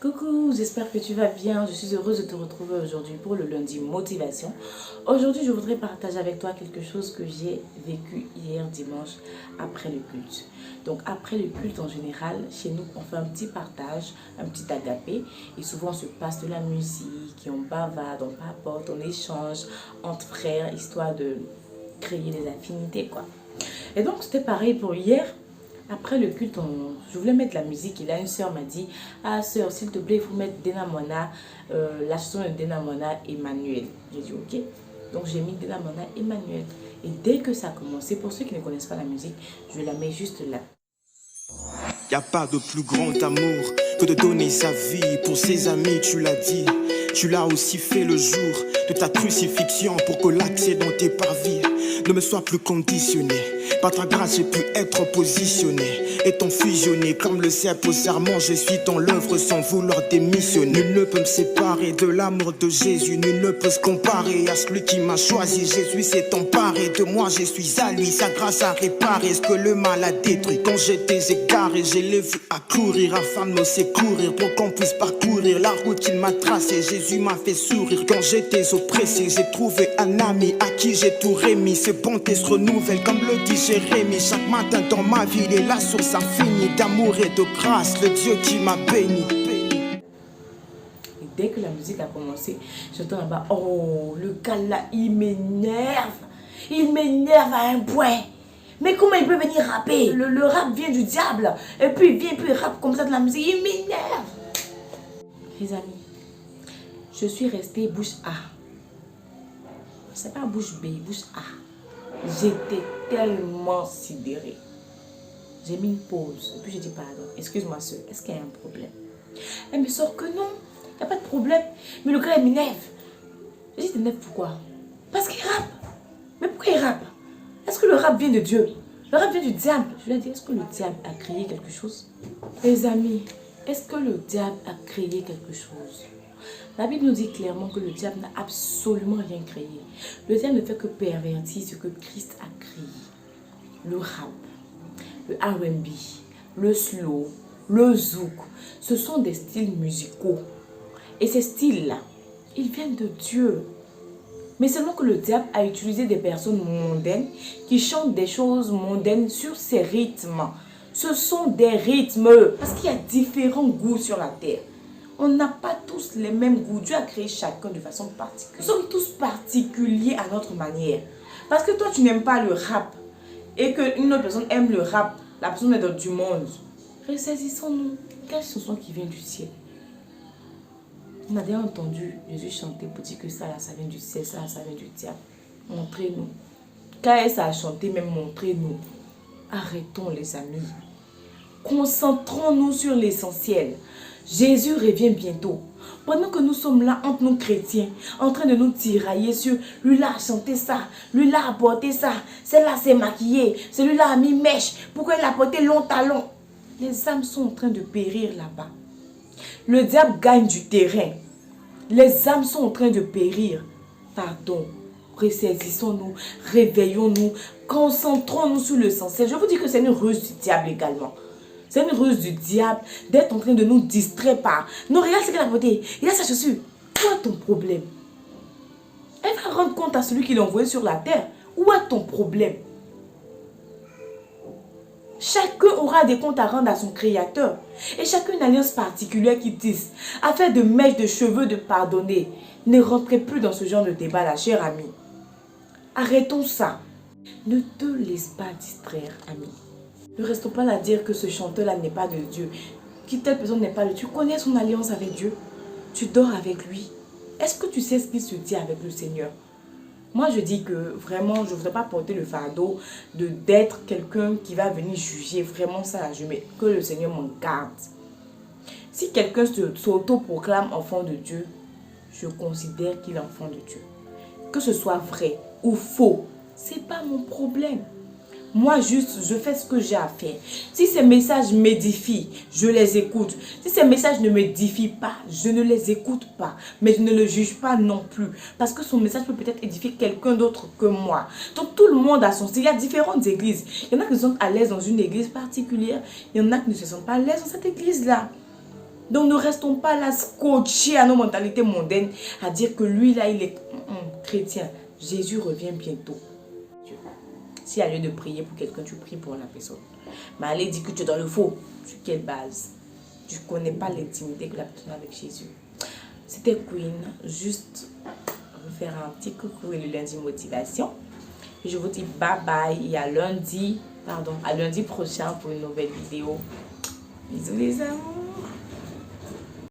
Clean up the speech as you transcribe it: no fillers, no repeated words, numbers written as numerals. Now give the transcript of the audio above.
Coucou, j'espère que tu vas bien. Je suis heureuse de te retrouver aujourd'hui pour le lundi motivation. Aujourd'hui, je voudrais partager avec toi quelque chose que j'ai vécu hier dimanche après le culte. Donc après le culte en général, chez nous, on fait un petit partage, un petit agapé. Et souvent, on se passe de la musique, on bavarde, on papote, on échange entre frères, histoire de créer des affinités, quoi. Et donc, c'était pareil pour hier. Après le culte, je voulais mettre la musique et là une soeur m'a dit: ah soeur, s'il te plaît, il faut mettre Denamona, la chanson de Denamona Emmanuel. J'ai dit ok. Donc j'ai mis Denamona Emmanuel. Et dès que ça a commencé, pour ceux qui ne connaissent pas la musique, je la mets juste là. Y a pas de plus grand amour que de donner sa vie pour ses amis, tu l'as dit. Tu l'as aussi fait le jour de ta crucifixion pour que l'accès dans tes parvis ne me soit plus conditionné. Par ta grâce, j'ai pu être positionné, étant fusionné comme le cèpe au serment. Je suis dans l'œuvre sans vouloir démissionner. Nul ne peut me séparer de l'amour de Jésus. Nul ne peut se comparer à celui qui m'a choisi. Jésus s'est emparé de moi, je suis à lui. Sa grâce a réparé ce que le mal a détruit. Quand j'étais égaré, je l'ai vu accourir afin de me secourir, pour qu'on puisse parcourir la route qu'il m'a tracée. Jésus m'a fait sourire quand j'étais oppressé. J'ai trouvé un ami à qui j'ai tout remis. Ses bontés se renouvellent comme le dit Jérémie. Chaque matin dans ma vie, il est la source infinie d'amour et de grâce, le Dieu qui m'a béni. Et dès que la musique a commencé, j'entends là-bas: oh, le gars là, il m'énerve. Il m'énerve à un point. Mais comment il peut venir rapper? Le rap vient du diable. Et puis il vient, puis il rappe comme ça de la musique. Il m'énerve. Les amis, je suis restée bouche A. C'est pas bouche B, bouche A. J'étais tellement sidérée. J'ai mis une pause. Et puis j'ai dit: pardon, excuse-moi soeur, est-ce qu'il y a un problème? Elle me sort que non, il n'y a pas de problème. Mais le gars, il m'énerve. J'ai dit: t'énerve pourquoi? Parce qu'il rappe. Mais pourquoi il rappe? Est-ce que le rap vient de Dieu? Le rap vient du diable. Je lui ai dit: est-ce que le diable a créé quelque chose? Les amis, est-ce que le diable a créé quelque chose? La Bible nous dit clairement que le diable n'a absolument rien créé. Le diable ne fait que pervertir ce que Christ a créé. Le rap, le R&B, le slow, le zouk, ce sont des styles musicaux. Et ces styles-là, ils viennent de Dieu. Mais seulement que le diable a utilisé des personnes mondaines qui chantent des choses mondaines sur ces rythmes. Ce sont des rythmes. Parce qu'il y a différents goûts sur la terre. On n'a pas tous les mêmes goûts. Dieu a créé chacun de façon particulière. Nous sommes tous particuliers à notre manière. Parce que toi, tu n'aimes pas le rap et qu'une autre personne aime le rap, la personne est dans du monde. Ressaisissons-nous. Quelle chanson qui vient du ciel? On a déjà entendu Jésus chanter pour dire que ça là, ça vient du ciel, ça là, ça vient du diable. Montrez-nous. Quand elle a chanté, même montrez-nous. Arrêtons les amis. Concentrons-nous sur l'essentiel. Jésus revient bientôt. Pendant que nous sommes là entre nous chrétiens, en train de nous tirailler sur lui là a chanté ça, lui là a porté ça, celle-là s'est maquillée, celui-là a mis mèche, pourquoi il a porté long talon? Les âmes sont en train de périr là-bas. Le diable gagne du terrain. Les âmes sont en train de périr. Pardon, ressaisissons-nous, réveillons-nous, concentrons-nous sur l'essentiel. Je vous dis que c'est une ruse du diable également. C'est une ruse du diable d'être en train de nous distraire par: non, regarde ce qu'elle a porté, il a sa chaussure. Où est ton problème? Elle va rendre compte à celui qui l'a envoyé sur la terre. Où est ton problème? Chacun aura des comptes à rendre à son créateur. Et chacun une alliance particulière qui tisse, afin de mèches de cheveux de pardonner. Ne rentrez plus dans ce genre de débat là, cher ami. Arrêtons ça. Ne te laisse pas distraire, ami. Ne restons pas là à dire que ce chanteur-là n'est pas de Dieu. Qui telle personne n'est pas de Dieu. Tu connais son alliance avec Dieu. Tu dors avec lui. Est-ce que tu sais ce qu'il se dit avec le Seigneur? Moi, je dis que vraiment, je ne voudrais pas porter le fardeau d'être quelqu'un qui va venir juger. Vraiment ça, que le Seigneur m'en garde. Si quelqu'un s'auto-proclame enfant de Dieu, je considère qu'il est enfant de Dieu. Que ce soit vrai ou faux, ce n'est pas mon problème. Moi, juste, je fais ce que j'ai à faire. Si ces messages m'édifient, je les écoute. Si ces messages ne m'édifient pas, je ne les écoute pas. Mais je ne le juge pas non plus. Parce que son message peut peut-être édifier quelqu'un d'autre que moi. Donc, tout le monde a son style. Il y a différentes églises. Il y en a qui sont à l'aise dans une église particulière. Il y en a qui ne se sentent pas à l'aise dans cette église-là. Donc ne restons pas là scotchés à nos mentalités mondaines, à dire que lui là il est chrétien. Jésus revient bientôt. Si à lieu de prier pour quelqu'un, tu pries pour la personne. Mais allez dire que tu es dans le faux. Sur quelle base? Tu ne connais pas l'intimité que la personne a avec Jésus. C'était Queen. Juste vous faire un petit coucou et le lundi motivation. Et je vous dis bye bye et à lundi prochain pour une nouvelle vidéo. Bisous les amours.